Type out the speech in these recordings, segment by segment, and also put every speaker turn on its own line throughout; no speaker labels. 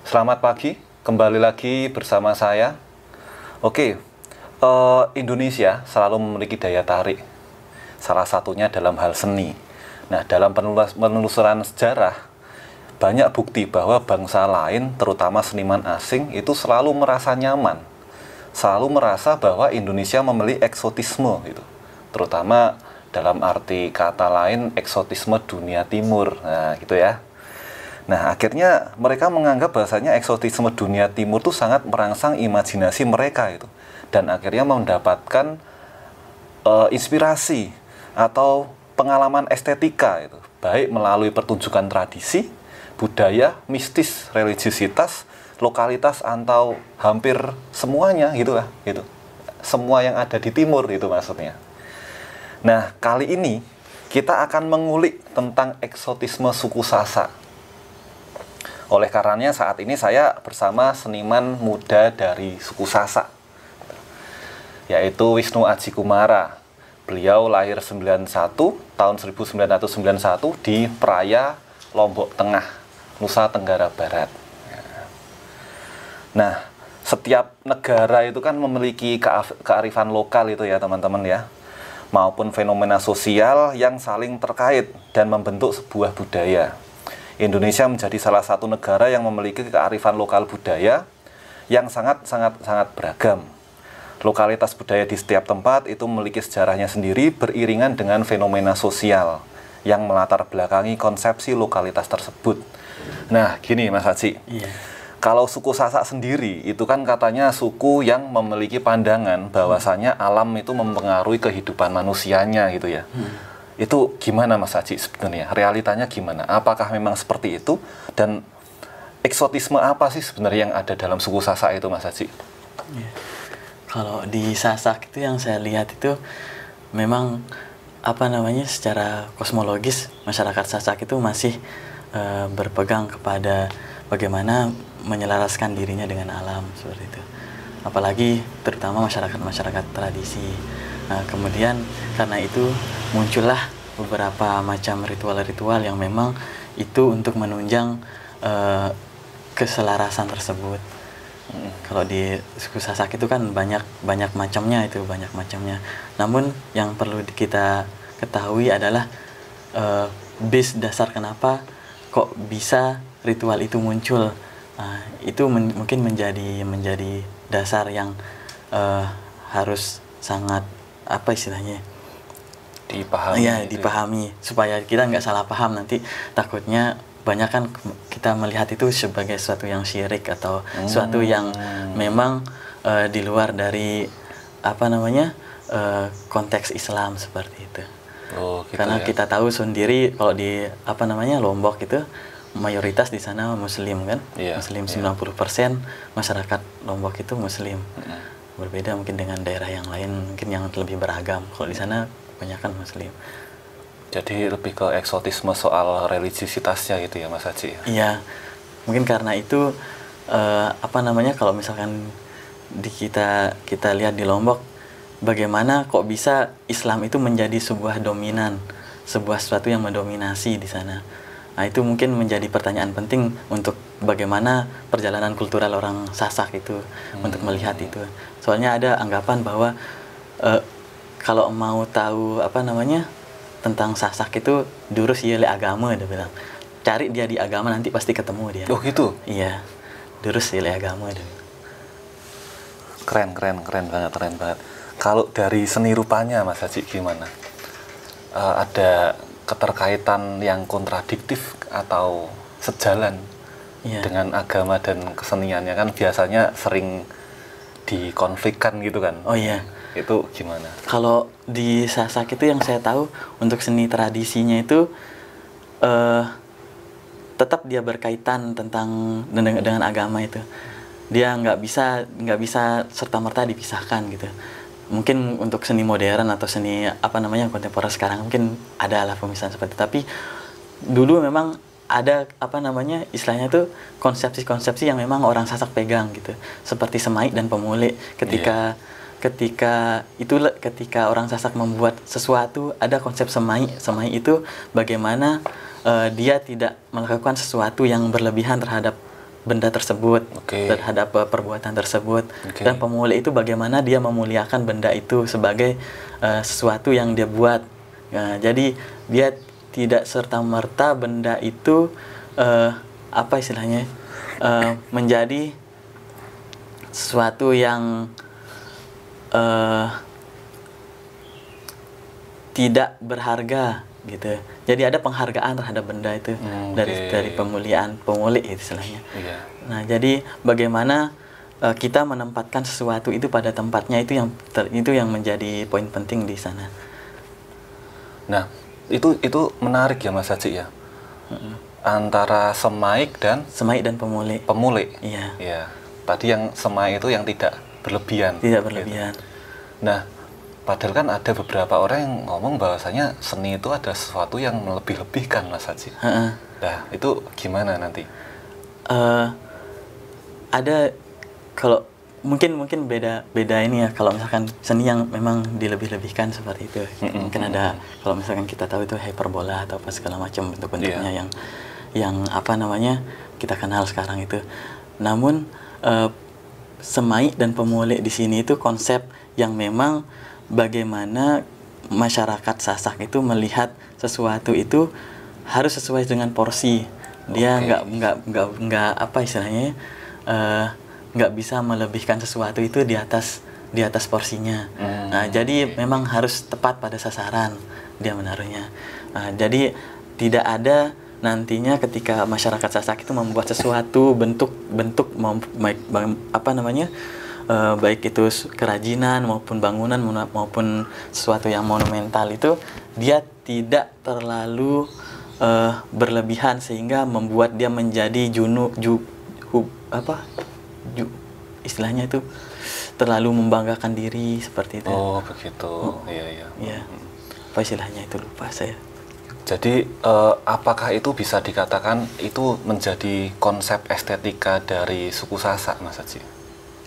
Selamat pagi, kembali lagi bersama saya. Oke, Indonesia selalu memiliki daya tarik, salah satunya dalam hal seni. Nah, dalam penelusuran sejarah, banyak bukti bahwa bangsa lain, terutama seniman asing, itu selalu merasa nyaman, selalu merasa bahwa Indonesia memiliki eksotisme, gitu. Terutama dalam arti kata lain, eksotisme dunia timur, nah gitu ya. Nah, akhirnya mereka menganggap bahasanya eksotisme dunia timur itu sangat merangsang imajinasi mereka itu. Dan akhirnya mendapatkan inspirasi atau pengalaman estetika itu. Baik melalui pertunjukan tradisi, budaya, mistis, religiusitas, lokalitas, atau hampir semuanya gitu lah. Gitu. Semua yang ada di timur itu maksudnya. Nah, kali ini kita akan mengulik tentang eksotisme suku Sasak. Oleh karenanya saat ini saya bersama seniman muda dari suku Sasak, yaitu Wisnu Aji Kumara. Beliau lahir tahun 1991 di Praia, Lombok Tengah, Nusa Tenggara Barat. Nah, setiap negara itu kan memiliki kearifan lokal itu ya teman-teman ya, maupun fenomena sosial yang saling terkait dan membentuk sebuah budaya. Indonesia menjadi salah satu negara yang memiliki kearifan lokal budaya yang sangat beragam. Lokalitas budaya di setiap tempat itu memiliki sejarahnya sendiri beriringan dengan fenomena sosial yang melatar belakangi konsepsi lokalitas tersebut. Nah, gini Mas Haji.
Iya.
Kalau suku Sasak sendiri itu kan katanya suku yang memiliki pandangan bahwasanya alam itu mempengaruhi kehidupan manusianya gitu ya. Itu gimana Mas Haji sebenarnya? Realitanya gimana? Apakah memang seperti itu? Dan eksotisme apa sih sebenarnya yang ada dalam suku Sasak itu Mas Haji?
Ya. Kalau di Sasak itu yang saya lihat itu memang secara kosmologis masyarakat Sasak itu masih berpegang kepada bagaimana menyelaraskan dirinya dengan alam seperti itu. Apalagi terutama masyarakat tradisi. Nah, kemudian karena itu muncullah beberapa macam ritual-ritual yang memang itu untuk menunjang keselarasan tersebut. Kalau di suku Sasak itu kan banyak macamnya itu, banyak macamnya. Namun yang perlu kita ketahui adalah base dasar kenapa kok bisa ritual itu muncul. Itu mungkin menjadi dasar yang harus sangat
dipahami.
Iya, dipahami supaya kita nggak salah paham nanti. Takutnya banyak kan kita melihat itu sebagai sesuatu yang syirik atau sesuatu yang memang di luar dari konteks Islam seperti itu.
Gitu
karena
ya.
Kita tahu sendiri kalau di Lombok itu mayoritas di sana Muslim kan, Muslim 90% masyarakat Lombok itu Muslim. Berbeda mungkin dengan daerah yang lain mungkin yang lebih beragam. Kalau di sana kebanyakan Muslim.
Jadi lebih ke eksotisme soal religiusitasnya gitu ya Mas Haji?
Iya, mungkin karena itu kalau misalkan kita lihat di Lombok, bagaimana kok bisa Islam itu menjadi sebuah dominan, sesuatu yang mendominasi di sana. Nah, itu mungkin menjadi pertanyaan penting untuk bagaimana perjalanan kultural orang Sasak itu untuk melihat itu. Soalnya ada anggapan bahwa kalau mau tahu tentang Sasak itu durus ieu agama, dia bilang. Cari dia di agama nanti pasti ketemu dia.
Oh gitu?
Iya. Durus ieu agama dia.
Keren banget. Kalau dari seni rupanya Mas Haji gimana? Ada keterkaitan yang kontradiktif atau sejalan dengan agama dan keseniannya, kan biasanya sering dikonflikkan gitu kan?
Oh iya.
Itu gimana?
Kalau di Sasak itu yang saya tahu untuk seni tradisinya itu tetap dia berkaitan dengan agama itu. Dia nggak bisa serta-merta dipisahkan gitu. Mungkin untuk seni modern atau seni kontemporer sekarang mungkin ada lah pemisahan seperti itu. Tapi dulu memang ada istilahnya tuh konsepsi-konsepsi yang memang orang Sasak pegang gitu. Seperti semai dan pemulih. Ketika orang Sasak membuat sesuatu, ada konsep semai itu bagaimana dia tidak melakukan sesuatu yang berlebihan terhadap benda tersebut,
Oke.
terhadap perbuatan tersebut.
Oke.
Dan pemulih itu bagaimana dia memuliakan benda itu sebagai sesuatu yang dia buat. Nah, jadi dia tidak serta-merta benda itu apa istilahnya menjadi sesuatu yang tidak berharga gitu. Jadi ada penghargaan terhadap benda itu dari pemulih istilahnya.
Iya.
Nah, jadi bagaimana kita menempatkan sesuatu itu pada tempatnya, itu yang menjadi poin penting di sana.
Nah, itu menarik ya Mas Haji ya. Antara semaik dan
pemulih.
Pemulih.
Iya.
Iya. Tadi yang semaik itu yang tidak berlebihan.
Tidak berlebihan.
Gitu. Nah, padahal kan ada beberapa orang yang ngomong bahwasanya seni itu ada sesuatu yang melebih-lebihkan Mas Haji. Nah, itu gimana nanti?
Ada, kalau mungkin beda ini ya, kalau misalkan seni yang memang dilebih-lebihkan seperti itu. Mungkin ada, kalau misalkan kita tahu itu hiperbola atau apa segala macam bentuk-bentuknya yang apa namanya kita kenal sekarang itu. Namun semaik dan pemulih di sini itu konsep yang memang bagaimana masyarakat Sasak itu melihat sesuatu itu harus sesuai dengan porsi. Dia nggak apa istilahnya, nggak bisa melebihkan sesuatu itu di atas porsinya. Nah, jadi memang harus tepat pada sasaran dia menaruhnya. Nah, jadi tidak ada nantinya ketika masyarakat Sasak itu membuat sesuatu bentuk apa namanya, baik itu kerajinan maupun bangunan maupun sesuatu yang monumental, itu dia tidak terlalu berlebihan sehingga membuat dia menjadi istilahnya itu terlalu membanggakan diri seperti itu.
Oh begitu. Iya.
Iya. Apa istilahnya itu, lupa saya.
Jadi apakah itu bisa dikatakan itu menjadi konsep estetika dari suku Sasak, Mas Haji?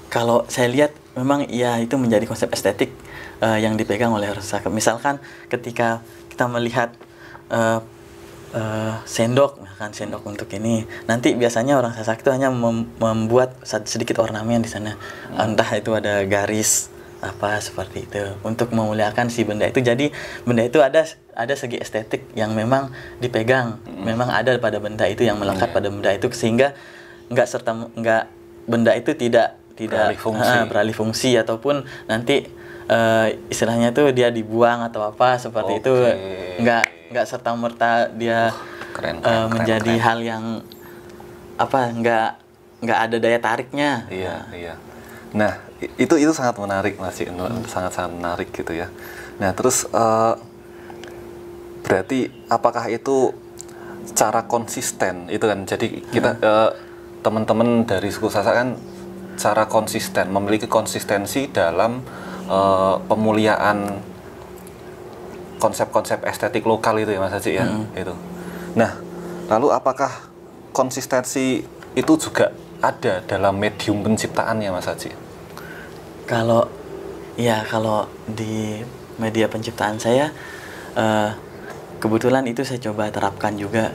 Kalau saya lihat memang ya itu menjadi konsep estetik yang dipegang oleh orang Sasak. Misalkan ketika kita melihat sendok untuk ini, nanti biasanya orang Sasak itu hanya membuat sedikit ornamen di sana, entah itu ada garis apa seperti itu untuk memuliakan si benda itu. Jadi benda itu ada segi estetik yang memang dipegang, memang ada pada benda itu, yang melekat pada benda itu, sehingga benda itu tidak beralih fungsi ataupun nanti istilahnya itu dia dibuang atau apa seperti itu. Nggak serta merta dia menjadi hal yang apa, nggak ada daya tariknya.
Iya. Nah, itu sangat menarik, masih sangat menarik gitu ya. Nah, terus berarti apakah itu secara konsisten itu kan? Jadi kita teman-teman dari suku Sasak kan secara konsisten memiliki konsistensi dalam pemuliaan konsep-konsep estetik lokal itu ya Mas Haji ya. Itu. Nah, lalu apakah konsistensi itu juga ada dalam medium penciptaannya Mas Haji?
Kalau di media penciptaan saya kebetulan itu saya coba terapkan juga.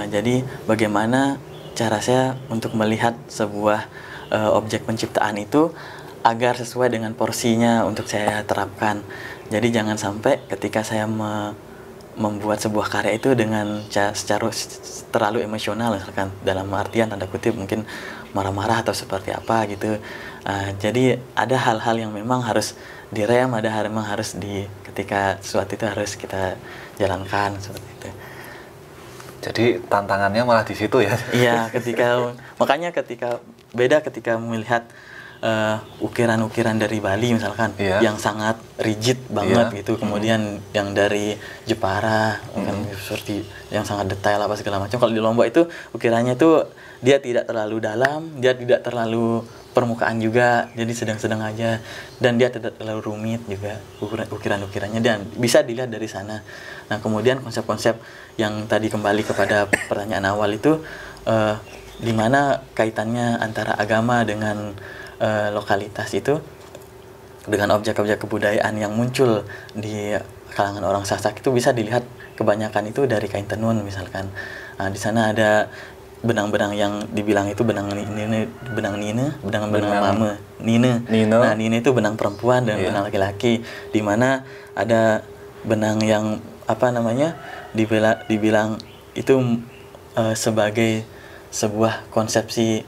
Jadi bagaimana cara saya untuk melihat sebuah objek penciptaan itu agar sesuai dengan porsinya untuk saya terapkan. Jadi jangan sampai ketika saya membuat sebuah karya itu dengan secara terlalu emosional, misalkan dalam artian tanda kutip mungkin marah-marah atau seperti apa gitu. Jadi ada hal-hal yang memang harus direm, memang harus ketika sesuatu itu harus kita jalankan seperti itu.
Jadi tantangannya malah di situ ya?
Iya, makanya ketika melihat ukiran-ukiran dari Bali misalkan, yang sangat rigid banget gitu, kemudian yang dari Jepara kan seperti yang sangat detail apa segala macam. Kalau di Lombok itu ukirannya itu dia tidak terlalu dalam, dia tidak terlalu permukaan juga, jadi sedang-sedang aja, dan dia tidak terlalu rumit juga ukiran-ukirannya, dan bisa dilihat dari sana. Nah, kemudian konsep-konsep yang tadi kembali kepada pertanyaan awal itu, di mana kaitannya antara agama dengan lokalitas itu, dengan objek-objek kebudayaan yang muncul di kalangan orang Sasak itu bisa dilihat kebanyakan itu dari kain tenun misalkan. Di sana ada benang-benang yang dibilang itu benang nine, benang
Benang
mame, nine.
Nine.
Nah, nine itu benang perempuan dan
Iya.
benang laki-laki, di mana ada benang yang apa namanya dibilang itu sebagai sebuah konsepsi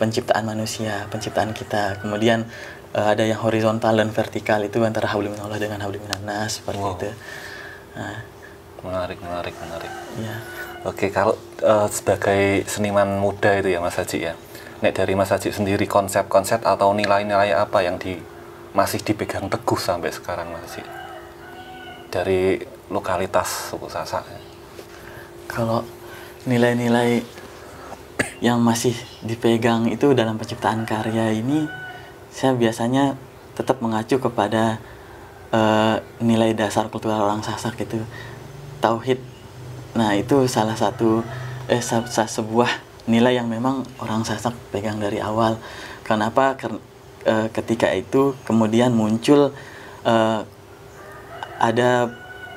penciptaan manusia, penciptaan kita. Kemudian ada yang horizontal dan vertikal, itu antara hablum minallah dengan hablum minannas, seperti
Wow.
itu. Nah,
Menarik.
ya.
Oke, kalau sebagai seniman muda itu ya Mas Haji ya, nek dari Mas Haji sendiri konsep-konsep atau nilai-nilai apa yang masih dipegang teguh sampai sekarang Mas Haji dari lokalitas suku Sasak?
Kalau nilai-nilai yang masih dipegang itu dalam penciptaan karya ini, saya biasanya tetap mengacu kepada nilai dasar kultural orang Sasak, itu tauhid. Nah, itu salah satu sebuah nilai yang memang orang Sasak pegang dari awal. Kenapa? Ketika itu kemudian muncul ada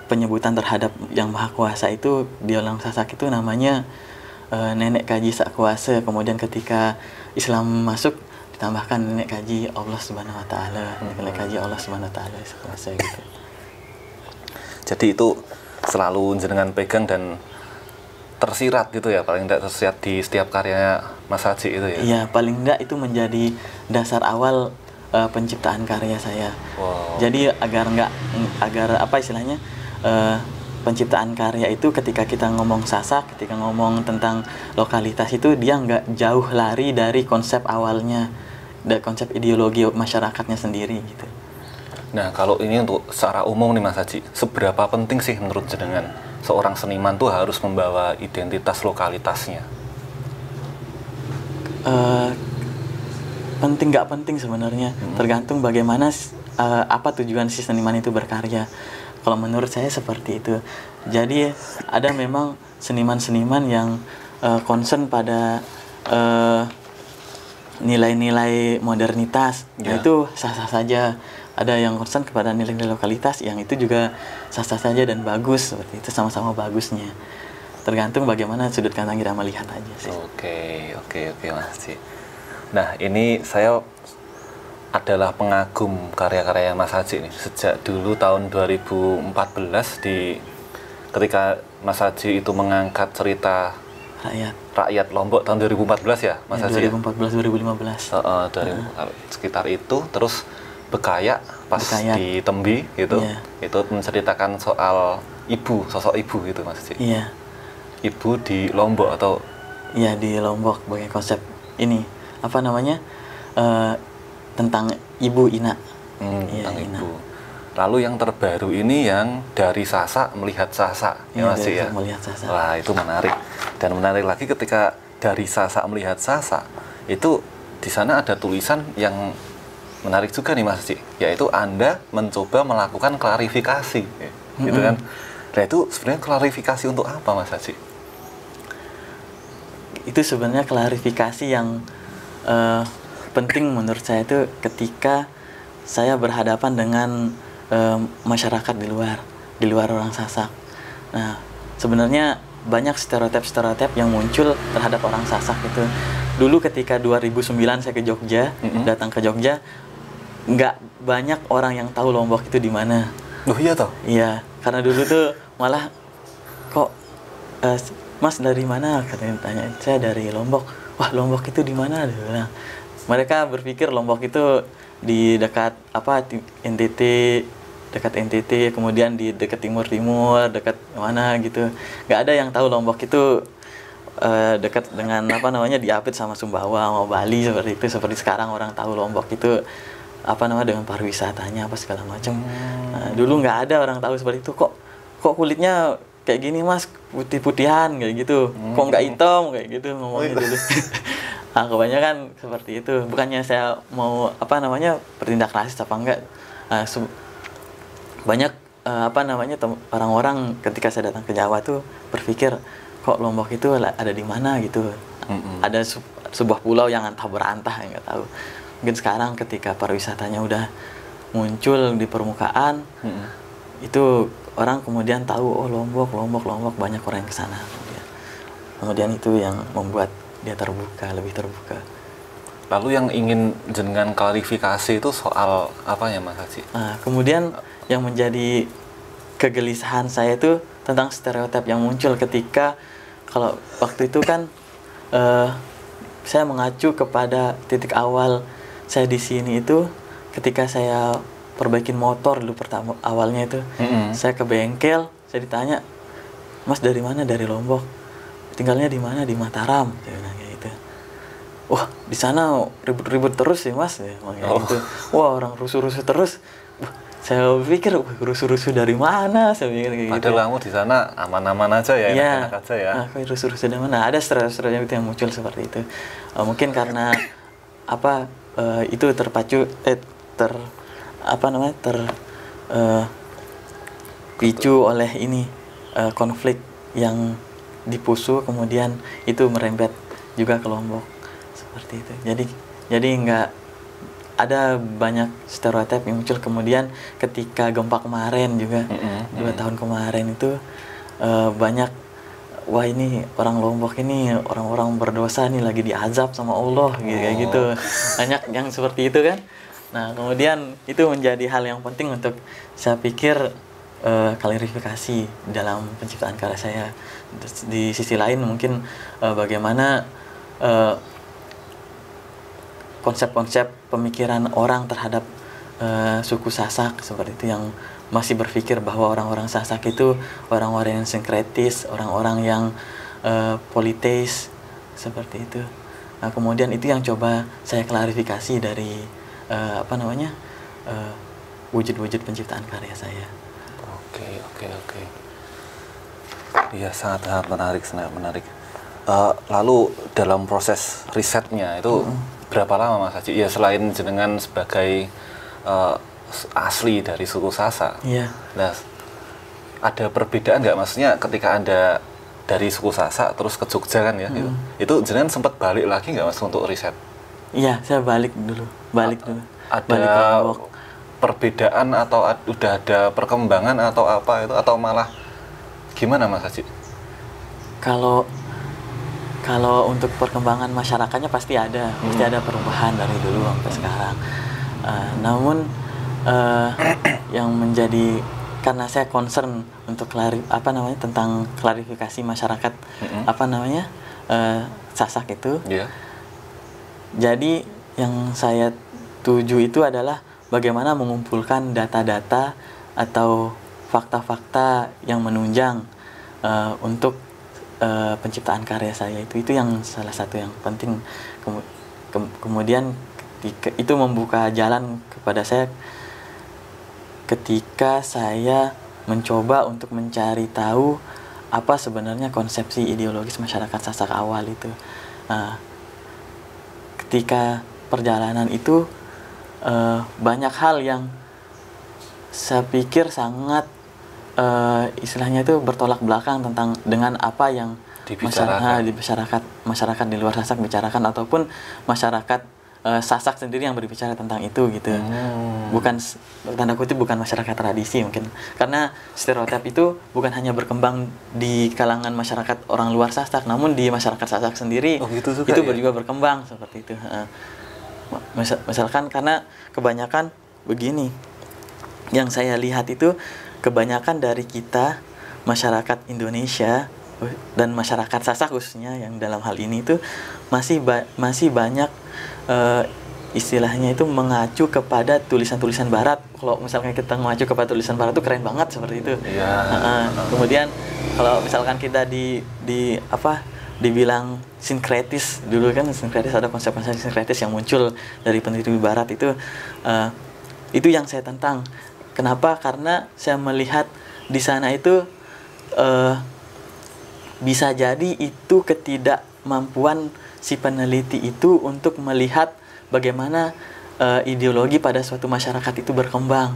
penyebutan terhadap yang maha kuasa itu di orang Sasak itu namanya nenek kaji sak kuasa. Kemudian ketika Islam masuk ditambahkan nenek kaji Allah Subhanahu wa taala, nenek kaji Allah Subhanahu wa taala sak kuasa gitu.
Jadi itu selalu jenengan pegang dan tersirat gitu ya, paling tidak tersirat di setiap karyanya Mas Haji itu ya?
Iya, paling enggak itu menjadi dasar awal penciptaan karya saya.
Wow.
Jadi agar apa istilahnya, penciptaan karya itu ketika kita ngomong Sasak, ketika ngomong tentang lokalitas itu dia nggak jauh lari dari konsep awalnya, dari konsep ideologi masyarakatnya sendiri gitu.
Nah, kalau ini untuk secara umum nih Mas Haji, seberapa penting sih menurut jenengan seorang seniman tuh harus membawa identitas lokalitasnya?
Penting nggak penting sebenarnya, tergantung bagaimana apa tujuan si seniman itu berkarya. Kalau menurut saya seperti itu. Jadi ada memang seniman-seniman yang concern pada nilai-nilai modernitas,
Ya.
itu sah-sah saja. Ada yang concern kepada nilai-nilai lokalitas, yang itu juga sah-sah saja dan bagus, seperti itu, sama-sama bagusnya. Tergantung bagaimana sudut pandang kita melihat aja sih.
Oke Mas Haji. Nah, ini saya adalah pengagum karya-karya Mas Haji nih sejak dulu tahun 2014 ketika Mas Haji itu mengangkat cerita rakyat Lombok tahun 2014 ya Mas Haji.
2014 2015.
Sekitar itu, terus Bekayak pas di Tembi gitu.
Iya.
Itu menceritakan soal sosok ibu gitu Mas Haji.
Iya.
Ibu di Lombok atau
Iya, di Lombok sebagai konsep ini apa namanya, tentang ibu Ina.
tentang
Ina.
ibu. Lalu yang terbaru ini yang dari Sasak melihat Sasak ya Mas
dari
ya.
melihat Sasak.
Wah, itu menarik. Dan menarik lagi ketika dari Sasak melihat Sasak, itu di sana ada tulisan yang menarik juga nih Mas Haji, yaitu Anda mencoba melakukan klarifikasi gitu kan. Nah, itu sebenarnya klarifikasi untuk apa Mas Haji?
Itu sebenarnya klarifikasi yang penting menurut saya, itu ketika saya berhadapan dengan masyarakat di luar orang Sasak. Nah, sebenarnya banyak stereotip yang muncul terhadap orang Sasak itu. Dulu ketika 2009 saya ke Jogja, datang ke Jogja, nggak banyak orang yang tahu Lombok itu di mana.
Loh iya toh?
Iya, karena dulu tuh malah kok Mas dari mana? Katanya tanya, saya dari Lombok. Wah, Lombok itu di mana? Nah, mereka berpikir Lombok itu di dekat NTT, dekat NTT, kemudian di dekat timur, dekat mana gitu. Nggak ada yang tahu Lombok itu dekat dengan diapit sama Sumbawa, sama Bali, seperti itu. Seperti sekarang orang tahu Lombok itu dengan pariwisatanya segala macam. Nah, dulu nggak ada orang tahu seperti itu. Kok kulitnya kayak gini Mas, putih-putihan kayak gitu. Kok nggak hitam kayak gitu ngomongnya dulu. Nah, kebanyakan seperti itu. Bukannya saya mau bertindak rasis apa enggak. Banyak orang-orang ketika saya datang ke Jawa tuh berpikir kok Lombok itu ada di mana gitu. Ada sebuah pulau yang antah berantah, nggak tahu. Mungkin sekarang ketika pariwisatanya udah muncul di permukaan, itu orang kemudian tahu, oh Lombok, banyak orang yang kesana kemudian. kemudian itu yang membuat dia lebih terbuka.
Lalu yang ingin jenengan klarifikasi itu soal apa ya Mas Haji?
Nah, kemudian yang menjadi kegelisahan saya itu tentang stereotip yang muncul ketika kalau waktu itu kan saya mengacu kepada titik awal saya di sini itu ketika saya perbaikin motor dulu pertama awalnya itu. Saya ke bengkel, saya ditanya, "Mas dari mana?" "Dari Lombok." "Tinggalnya di mana?" "Di Mataram." Saya bilang kayak gitu. "Wah, di sana ribut-ribut terus ya Mas," ya gitu. "Wah, orang rusuh-rusuh terus." Saya pikir, rusuh-rusuh dari mana? Saya pikir kayak gitu.
Padahal kamu di sana aman-aman aja ya, enak-enak aja ya.
Nah, rusuh-rusuh dari mana? Ada stereotip yang muncul seperti itu. Mungkin karena itu terpacu picu oleh ini konflik yang di Pusu, kemudian itu merembet juga ke Lombok seperti itu. Jadi nggak ada banyak stereotip yang muncul. Kemudian ketika gempa kemarin juga 2 tahun kemarin itu banyak, wah ini orang Lombok ini orang-orang berdosa nih lagi diazab sama Allah kayak gitu. Banyak yang seperti itu kan. Nah, kemudian itu menjadi hal yang penting untuk saya pikir klarifikasi dalam penciptaan karya saya. Di sisi lain mungkin bagaimana konsep-konsep pemikiran orang terhadap suku Sasak seperti itu, yang masih berpikir bahwa orang-orang Sasak itu orang-orang yang sinkretis, orang-orang yang politeis seperti itu. Nah, kemudian itu yang coba saya klarifikasi dari wujud-wujud penciptaan karya saya.
Oke. Iya, sangat menarik. Lalu dalam proses risetnya itu berapa lama Mas Haji? Ya, selain jenengan sebagai asli dari suku Sasak.
Iya.
Nah, ada perbedaan nggak, maksudnya ketika Anda dari suku Sasak terus ke Jogja kan ya, itu jenengan sempat balik lagi nggak Mas untuk riset?
Iya, saya balik dulu.
Ada perbedaan atau udah ada perkembangan atau apa itu, atau malah gimana Mas Haji?
Kalau untuk perkembangan masyarakatnya pasti ada perubahan dari dulu sampai sekarang. Namun yang menjadi, karena saya concern untuk tentang klarifikasi masyarakat Sasak itu. Yeah. Jadi yang saya tuju itu adalah bagaimana mengumpulkan data-data atau fakta-fakta yang menunjang untuk penciptaan karya saya itu yang salah satu yang penting. Kemudian itu membuka jalan kepada saya ketika saya mencoba untuk mencari tahu apa sebenarnya konsepsi ideologis masyarakat Sasak awal itu. Ketika perjalanan itu banyak hal yang saya pikir sangat istilahnya itu bertolak belakang dengan apa yang masyarakat di luar Sasak bicarakan, ataupun masyarakat Sasak sendiri yang berbicara tentang itu gitu. Bukan, tanda kutip, bukan masyarakat tradisi mungkin, karena stereotip itu bukan hanya berkembang di kalangan masyarakat orang luar Sasak, namun di masyarakat Sasak sendiri itu juga berkembang seperti itu. Misalkan karena kebanyakan begini, yang saya lihat itu kebanyakan dari kita masyarakat Indonesia dan masyarakat Sasak khususnya yang dalam hal ini itu masih banyak istilahnya itu mengacu kepada tulisan-tulisan Barat. Kalau misalkan kita mengacu kepada tulisan Barat itu keren banget seperti itu. Kemudian kalau misalkan kita dibilang sinkretis, dulu kan sinkretis, ada konsep-konsep sinkretis yang muncul dari peneliti Barat itu yang saya tentang. Kenapa? Karena saya melihat di sana itu bisa jadi itu ketidakmampuan si peneliti itu untuk melihat bagaimana ideologi pada suatu masyarakat itu berkembang.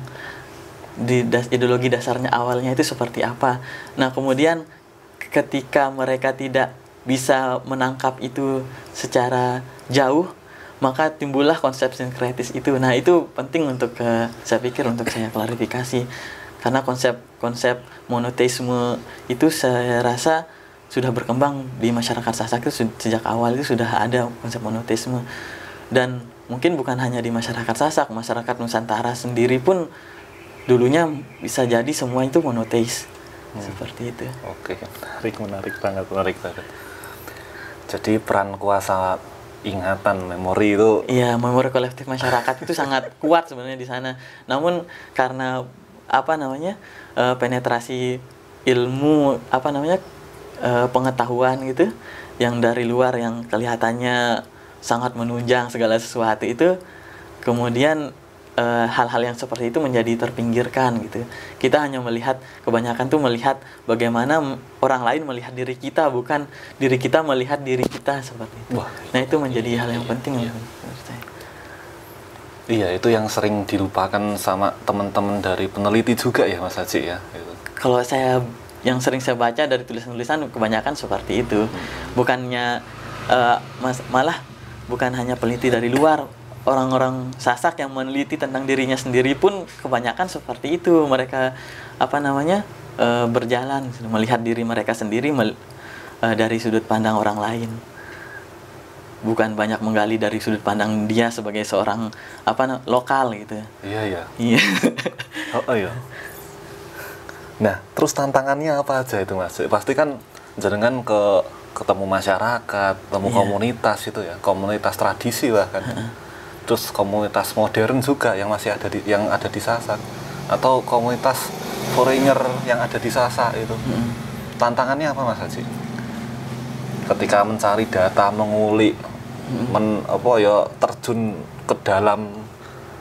Ideologi dasarnya awalnya itu seperti apa. Nah, kemudian ketika mereka tidak bisa menangkap itu secara jauh, maka timbullah konsep sinkretis itu. Nah, itu penting untuk saya pikir untuk saya klarifikasi, karena konsep monoteisme itu saya rasa sudah berkembang di masyarakat Sasak itu sejak awal itu sudah ada konsep monoteisme. Dan mungkin bukan hanya di masyarakat Sasak, masyarakat Nusantara sendiri pun dulunya bisa jadi semua itu monoteis. Seperti itu.
Oke, menarik banget. Jadi peran kuasa ingatan, memori itu.
Iya, memori kolektif masyarakat itu sangat kuat sebenarnya di sana. Namun karena penetrasi ilmu pengetahuan gitu yang dari luar yang kelihatannya sangat menunjang segala sesuatu itu, kemudian hal-hal yang seperti itu menjadi terpinggirkan gitu. Kita hanya kebanyakan tuh melihat bagaimana orang lain melihat diri kita, bukan diri kita melihat diri kita, seperti itu.
Wah,
nah itu menjadi hal yang penting menurut saya.
Iya, itu yang sering dilupakan sama teman-teman dari peneliti juga ya Mas Haji ya. Gitu.
Kalau yang sering saya baca dari tulisan-tulisan kebanyakan seperti itu. Bukannya malah bukan hanya peneliti dari luar, orang-orang Sasak yang meneliti tentang dirinya sendiri pun kebanyakan seperti itu. Mereka berjalan melihat diri mereka sendiri dari sudut pandang orang lain. Bukan banyak menggali dari sudut pandang dia sebagai seorang lokal gitu.
Iya.
Iya.
Oh iya. Nah, terus tantangannya apa aja itu Mas? Pasti kan jenengan ketemu masyarakat, ketemu komunitas itu ya, komunitas tradisi bahkan. Terus komunitas modern juga yang masih ada di Sasak, atau komunitas foreigner yang ada di Sasak itu. Tantangannya apa Mas Haji? Ketika mencari data, mengulik, terjun ke dalam.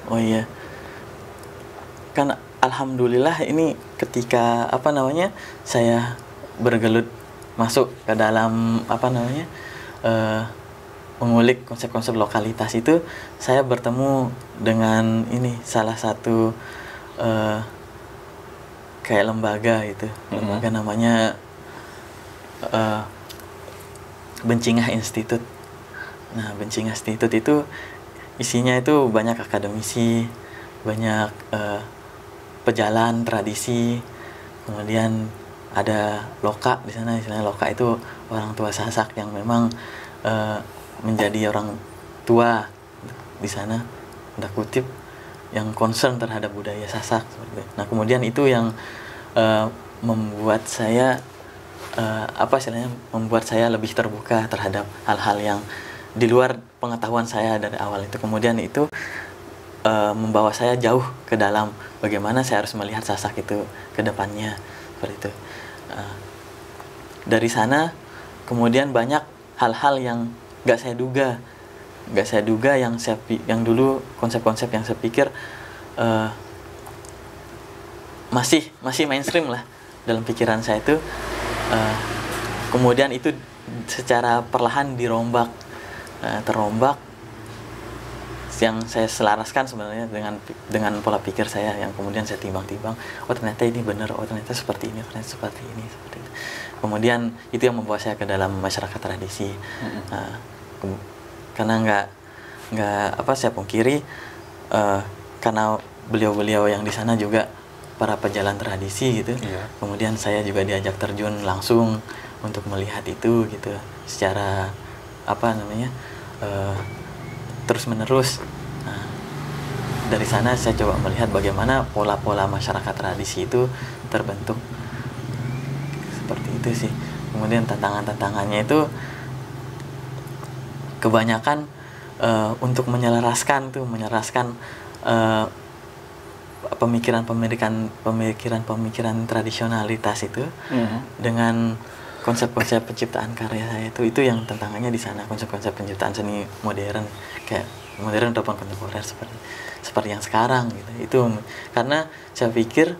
Oh iya. Kan alhamdulillah ini ketika saya bergelut masuk ke dalam mengulik konsep-konsep lokalitas itu, saya bertemu dengan salah satu kayak lembaga itu. Lembaga namanya Bencingah Institute. Nah, Bencingah Institute itu isinya itu banyak akademisi, banyak pejalan tradisi, kemudian ada loka di sana. Istilahnya loka itu orang tua Sasak yang memang menjadi orang tua di sana, tanda kutip, yang concern terhadap budaya Sasak. Nah, kemudian itu yang membuat saya membuat saya lebih terbuka terhadap hal-hal yang di luar pengetahuan saya dari awal itu. Kemudian itu membawa saya jauh ke dalam bagaimana saya harus melihat Sasak itu ke depannya, seperti itu. Dari sana kemudian banyak hal-hal yang nggak saya duga yang dulu konsep-konsep yang saya pikir masih mainstream lah dalam pikiran saya itu, kemudian itu secara perlahan terombak, yang saya selaraskan sebenarnya dengan pola pikir saya, yang kemudian saya timbang-timbang, ternyata ini benar, ternyata seperti ini, seperti itu. Kemudian itu yang membawa saya ke dalam masyarakat tradisi. Karena saya pungkiri, karena beliau-beliau yang di sana juga para pejalan tradisi gitu. Kemudian saya juga diajak terjun langsung untuk melihat itu gitu secara terus-menerus. Nah, dari sana saya coba melihat bagaimana pola-pola masyarakat tradisi itu terbentuk. Seperti itu sih. Kemudian tantangannya itu kebanyakan untuk menyelaraskan pemikiran tradisionalitas itu dengan konsep-konsep penciptaan karya saya itu yang tantangannya di sana, konsep-konsep penciptaan seni modern, kayak modern ataupun kontemporer seperti yang sekarang gitu. Itu karena saya pikir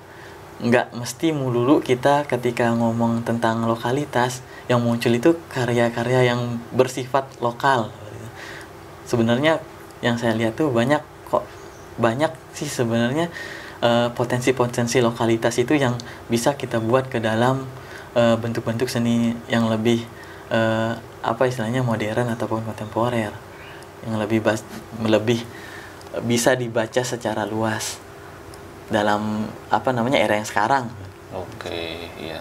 nggak mesti melulu kita ketika ngomong tentang lokalitas yang muncul itu karya-karya yang bersifat lokal. Sebenarnya yang saya lihat tuh banyak sih sebenarnya potensi-potensi lokalitas itu yang bisa kita buat ke dalam bentuk-bentuk seni yang lebih modern ataupun kontemporer, yang lebih bisa dibaca secara luas dalam era yang sekarang.
Oke, iya.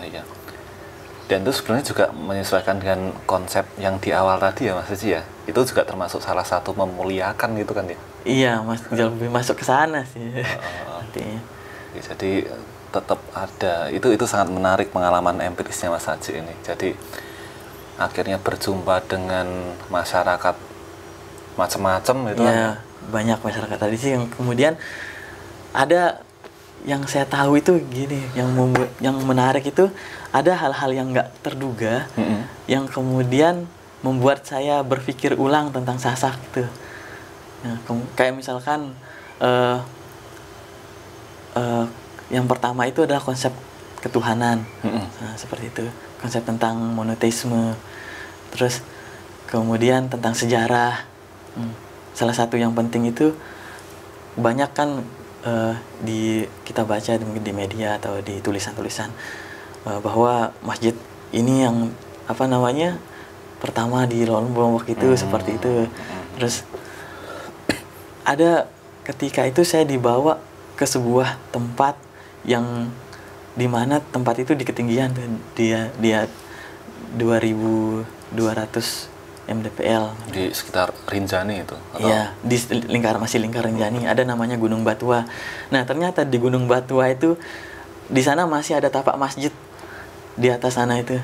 Dan itu sebenarnya juga menyesuaikan dengan konsep yang di awal tadi ya Mas Haji ya. Itu juga termasuk salah satu memuliakan gitu kan ya.
Iya, Mas, lebih masuk ke sana sih. Artinya.
Ya, jadi tetap ada itu sangat menarik pengalaman empirisnya Mas Haji ini. Jadi akhirnya berjumpa dengan masyarakat macam-macam itu
ya,
kan.
Banyak masyarakat tadi sih yang kemudian ada yang saya tahu itu gini, yang menarik itu ada hal-hal yang nggak terduga yang kemudian membuat saya berpikir ulang tentang Sasak gitu. Ya, kayak misalkan yang pertama itu adalah konsep ketuhanan, nah, seperti itu, konsep tentang monoteisme, terus kemudian tentang sejarah. Salah satu yang penting itu banyak kan kita baca di media atau di tulisan-tulisan bahwa masjid ini yang apa namanya pertama di Lombok itu seperti itu. Terus ada ketika itu saya dibawa ke sebuah tempat yang dimana tempat itu di ketinggian dia 2200 mdpl
di sekitar Rinjani itu.
Iya, di masih lingkar Rinjani ada namanya Gunung Batua. Nah, ternyata di Gunung Batua itu di sana masih ada tapak masjid di atas sana itu.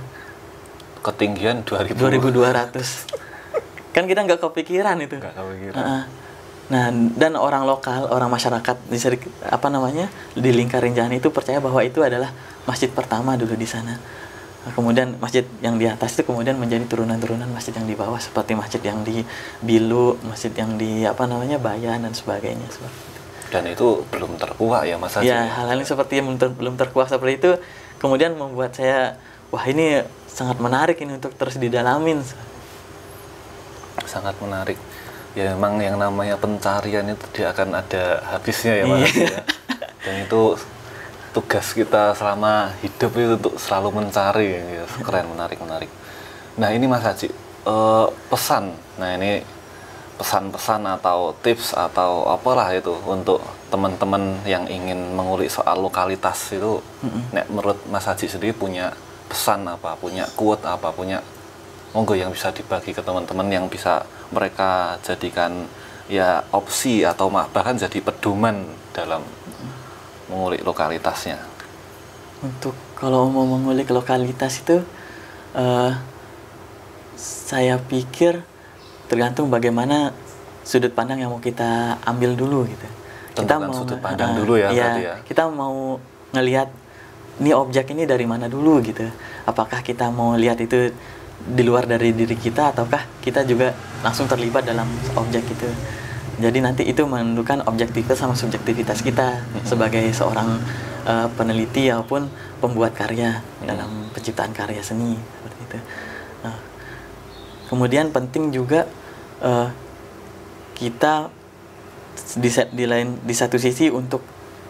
Ketinggian 2200.
Kan kita nggak kepikiran itu.
Nggak kepikiran.
Nah, dan orang lokal, orang masyarakat di lingkar Rinjani itu percaya bahwa itu adalah masjid pertama dulu di sana. Nah, kemudian masjid yang di atas itu kemudian menjadi turunan-turunan masjid yang di bawah, seperti masjid yang di Bilu, masjid yang di Bayan dan sebagainya seperti itu.
Dan itu belum terkuak ya Mas Haji?
Ya, hal-hal seperti yang belum terkuak seperti itu kemudian membuat saya, wah ini sangat menarik ini untuk terus didalamin.
Sangat menarik. Ya memang yang namanya pencarian itu dia akan ada habisnya ya Mas Haji ya. Dan itu tugas kita selama hidup itu untuk selalu mencari ya. Keren, menarik. Nah ini Mas Haji, pesan, nah ini pesan-pesan atau tips atau apalah itu untuk teman-teman yang ingin mengulik soal lokalitas itu, menurut Mas Haji sendiri punya pesan apa, punya quote apa, punya monggo yang bisa dibagi ke teman-teman yang bisa mereka jadikan ya opsi atau bahkan jadi pedoman dalam mengulik lokalitasnya.
Untuk kalau mau mengulik lokalitas itu saya pikir tergantung bagaimana sudut pandang yang mau kita ambil dulu gitu. Kita mau
sudut pandang dulu ya, berarti ya.
Kita mau ngelihat ini objek ini dari mana dulu gitu. Apakah kita mau lihat itu di luar dari diri kita ataukah kita juga langsung terlibat dalam objek itu. Jadi nanti itu menentukan objektivitas sama subjektivitas kita sebagai seorang peneliti maupun pembuat karya dalam penciptaan karya seni seperti itu. Nah, kemudian penting juga kita di satu sisi untuk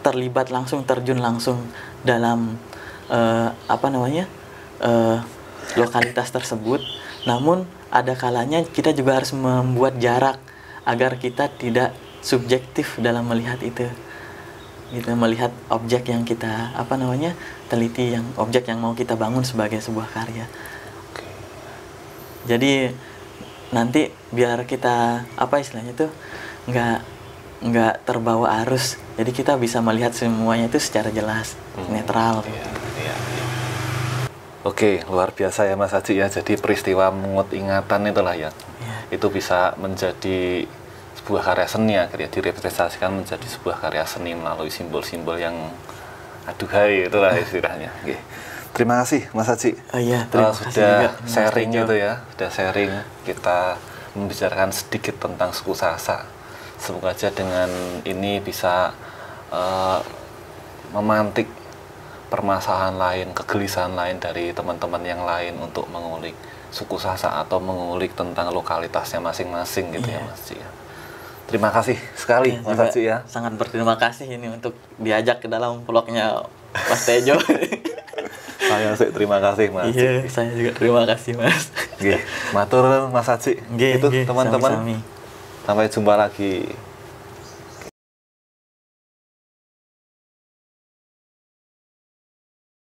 terlibat langsung, terjun langsung dalam lokalitas tersebut. Namun ada kalanya kita juga harus membuat jarak agar kita tidak subjektif dalam melihat itu, gitu, melihat objek yang kita teliti, yang objek yang mau kita bangun sebagai sebuah karya. Jadi nanti biar kita istilahnya itu nggak terbawa arus, jadi kita bisa melihat semuanya itu secara jelas, netral.
Iya. Oke, luar biasa ya Mas Haji ya. Jadi peristiwa mengut ingatan itulah ya. Itu bisa menjadi sebuah karya seni, akhirnya direpresentasikan menjadi sebuah karya seni melalui simbol-simbol yang aduhai, itulah istilahnya. Oke. Terima kasih Mas Haji.
Terima kasih juga,
sharing itu ya, sudah sharing, kita membicarakan sedikit tentang suku Sasak. Semoga aja dengan ini bisa memantik permasalahan lain, kegelisahan lain dari teman-teman yang lain untuk mengulik suku Sasak atau mengulik tentang lokalitasnya masing-masing gitu ya Mas Haji. Terima kasih sekali Mas Haji ya.
Sangat berterima kasih ini untuk diajak ke dalam vlognya Mas Tejo.
Saya sih terima kasih Mas.
Iya, saya juga terima kasih Mas.
Matur Mas Haji. Itu teman-teman. Sampai jumpa lagi.